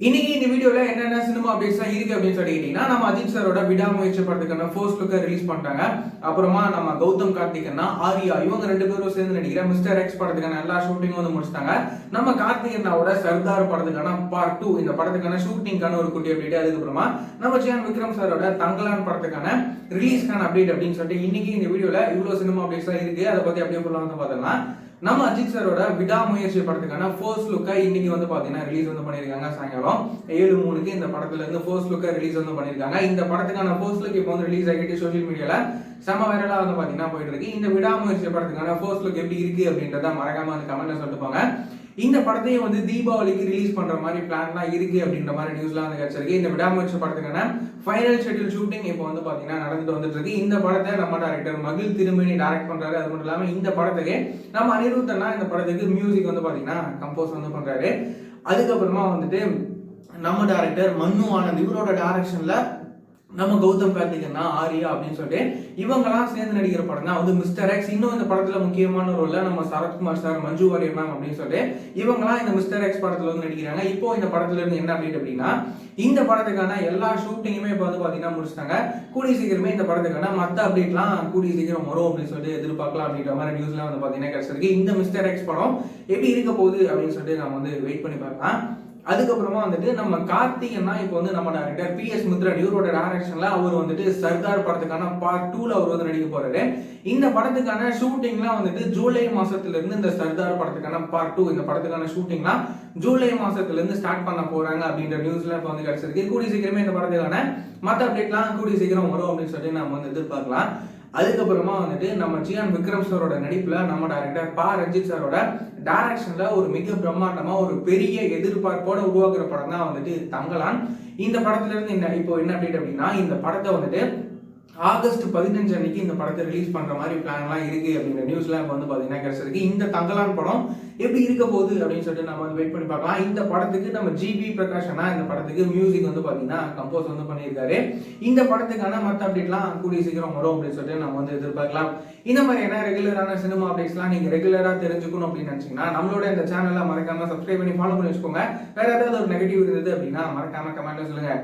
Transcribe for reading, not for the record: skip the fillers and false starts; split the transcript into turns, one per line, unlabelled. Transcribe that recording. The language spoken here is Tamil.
இன்னைக்கு இந்த வீடியோல என்னென்ன சினிமா அப்டேட்ஸ்லாம் இருக்கு அப்படின்னு சொல்லிட்டீங்கன்னா, நம்ம அஜித் சாரோட விடாமுயற்சி படத்துக்கான ஃபர்ஸ்ட் லுக்கை ரிலீஸ் பண்ணிட்டாங்க. அப்புறமா நம்ம கௌதம் கார்த்திகேயன், ஆர்யா இவங்க ரெண்டு பேரும் சேர்ந்து நடிக்கிற மிஸ்டர் எக்ஸ் படத்துக்கான எல்லா ஷூட்டிங்கும் வந்து முடிச்சிட்டாங்க. நம்ம கார்த்திகேயனோட சர்தார் படத்துக்கான பார்ட் 2 இந்த படத்துக்கான ஷூட்டிங்கான ஒரு குட்டி அப்டேட். அதுக்கப்புறமா நம்ம ஜியான் விக்ரம் சாரோட தங்கலான் படத்துக்கான ரிலீஸ்க்கான அப்டேட் அப்படின்னு சொல்லிட்டு இன்னைக்கு இந்த வீடியோல இவ்வளவு சினிமா அப்டேட்ஸ்லாம் இருக்கு. அதை பத்தி அப்படியே ஃபுல்லா வந்து பார்த்தோம்னா, நம்ம அஜித் சாரோட விடாமுயற்சி படத்துக்கான ஃபர்ஸ்ட் லுக்கை இன்னைக்கு வந்து பாத்தீங்கன்னா ரிலீஸ் வந்து பண்ணிருக்காங்க. சாயங்காலம் 7:03 இந்த படத்துல இருந்து ஃபர்ஸ்ட் லுக்கை ரிலீஸ் வந்து பண்ணிருக்காங்க. இந்த படத்துக்கான ஃபர்ஸ்ட் லுக் இப்போ வந்து ரிலீஸ் ஆகிட்டு சோஷியல் மீடியால செம வைரலா வந்து பாத்தீங்கன்னா போயிட்டு இருக்கு. இந்த விடாமுயற்சி படத்துக்கான ஃபர்ஸ்ட் லுக் எப்படி இருக்கு அப்படின்றத மறக்காம வந்து கமெண்ட்ல சொல்லிட்டு போங்க. இந்த படத்தையும் வந்து தீபாவளிக்கு ரிலீஸ் பண்ற மாதிரி பிளான்லாம் இருக்கு அப்படின்ற மாதிரி நியூஸ்லாம் வந்து கிடைச்சிருக்கு. இந்த விடாமுயற்சி படத்துக்கான ஃபைனல் ஷெட்யூல் ஷூட்டிங் இப்போ வந்து பாத்தீங்கன்னா நடந்துட்டு வந்துட்டு இருக்கு. இந்த படத்தை நம்ம டைரக்டர் மகிழ் திருமணி டைரக்ட் பண்றாரு. அது மட்டும் இல்லாம இந்த படத்துக்கு நம்ம அனிருத்தனா இந்த படத்துக்கு மியூசிக் வந்து பாத்தீங்கன்னா கம்போஸ் வந்து பண்றாரு. அதுக்கப்புறமா வந்துட்டு நம்ம டைரக்டர் மன்னு ஆனந்த் இவரோட டைரக்ஷன்ல நம்ம கௌதம் கார்த்திகேயன், ஆர்யா அப்படின்னு சொல்லிட்டு இவங்கெல்லாம் சேர்ந்து நடிக்கிற படம் தான் வந்து மிஸ்டர் எக்ஸ். இன்னும் இந்த படத்துல முக்கியமான ரோல்ல நம்ம சரத்குமார் சார், மஞ்சு வாரியர் மேம் அப்படின்னு சொல்லிட்டு இவங்கெல்லாம் இந்த மிஸ்டர் எக்ஸ் படத்துல வந்து நடிக்கிறாங்க. இப்போ இந்த படத்துல இருந்து என்ன அப்டேட் அப்படின்னா, இந்த படத்துக்கான எல்லா ஷூட்டிங்குமே இப்போ வந்து பாத்தீங்கன்னா முடிச்சிட்டாங்க. கூடிய சீக்கிரமே இந்த படத்துக்கான மற்ற அப்டேட்லாம் கூடிய சீக்கிரம் வரும் அப்படின்னு சொல்லிட்டு எதிர்பார்க்கலாம் அப்படின்ற மாதிரி நியூஸ்லாம் வந்து பாத்தீங்கன்னா கிடைச்சிருக்கு. இந்த மிஸ்டர் எக்ஸ் படம் எப்படி இருக்க போகுது அப்படின்னு சொல்லிட்டு நம்ம வந்து வெயிட் பண்ணி பார்க்கலாம். அதுக்கப்புறமா வந்துட்டு நம்ம கார்த்திகேயன் இப்போ வந்து நம்ம டைரக்டர் PS மித்ரன் இவரோட டைரக்ஷன்ல அவர் வந்துட்டு சர்தார் படத்துக்கான பார்ட் 2ல அவர் வந்து நடிக்க போறாரு. இந்த படத்துக்கான ஷூட்டிங்லாம் வந்துட்டு ஜூலை மாசத்துல இருந்து இந்த சர்தார் படத்துக்கான பார்ட் 2 இந்த படத்துக்கான ஷூட்டிங்லாம் ஜூலை மாசத்துல இருந்து ஸ்டார்ட் பண்ண போறாங்க அப்படின்ற நியூஸ்லாம் இப்போ வந்து கிடைச்சிருக்கு. கூடிய சீக்கிரமே இந்த படத்துக்கான மற்ற அப்டேட்லாம் கூடிய சீக்கிரம் வரும் அப்படின்னு சொல்லிட்டு நம்ம வந்து எதிர்பார்க்கலாம். அதுக்கப்புறமா வந்துட்டு நம்ம ஜியான் விக்ரம் சாரோட நடிப்புல நம்ம டைரக்டர் ரஞ்சித் சாரோட டைரக்ஷன்ல ஒரு மிக பிரம்மாண்டமா ஒரு பெரிய எதிர்பார்ப்போட உருவாக்குற படம் தான் வந்துட்டு தங்கலான். இந்த படத்துல இருந்து இப்போ என்ன அப்டேட் அப்படின்னா, இந்த படத்தை வந்துட்டு ஆகஸ்ட் 15 அன்னைக்கு இந்த படத்தை ரிலீஸ் பண்ற மாதிரி பிளான்லாம் இருக்கு அப்படிங்கிற நியூஸ்லாம் இப்போ வந்து பாத்தீங்கன்னா கிடைச்சிருக்கு. இந்த தங்கலான் படம் எப்படி இருக்க போகுது அப்படின்னு சொல்லிட்டு நம்ம வந்து வெயிட் பண்ணி பார்க்கலாம். இந்த படத்துக்கு நம்ம ஜிபி பிரகாஷனா இந்த படத்துக்கு மியூசிக் வந்து பாத்தீங்கன்னா கம்போஸ் வந்து பண்ணியிருக்காரு. இந்த படத்துக்கான மற்ற அப்டேட்லாம் கூடிய சீக்கிரம் வரும் அப்படின்னு சொல்லிட்டு நம்ம வந்து எதிர்பார்க்கலாம். இந்த மாதிரியான ரெகுலரான சினிமா அப்டேட்ஸ்லாம் நீங்க ரெகுலரா தெரிஞ்சுக்கணும் அப்படின்னு நினைச்சீங்கன்னா நம்மளோட இந்த சேனலை மறக்காம சப்ஸ்கிரைப் பண்ணி ஃபாலோ பண்ணி வச்சுக்கோங்க. வேற ஏதாவது ஒரு நெகட்டிவ் இருந்தது அப்படின்னா மறக்காம கமெண்ட்ல சொல்லுங்க.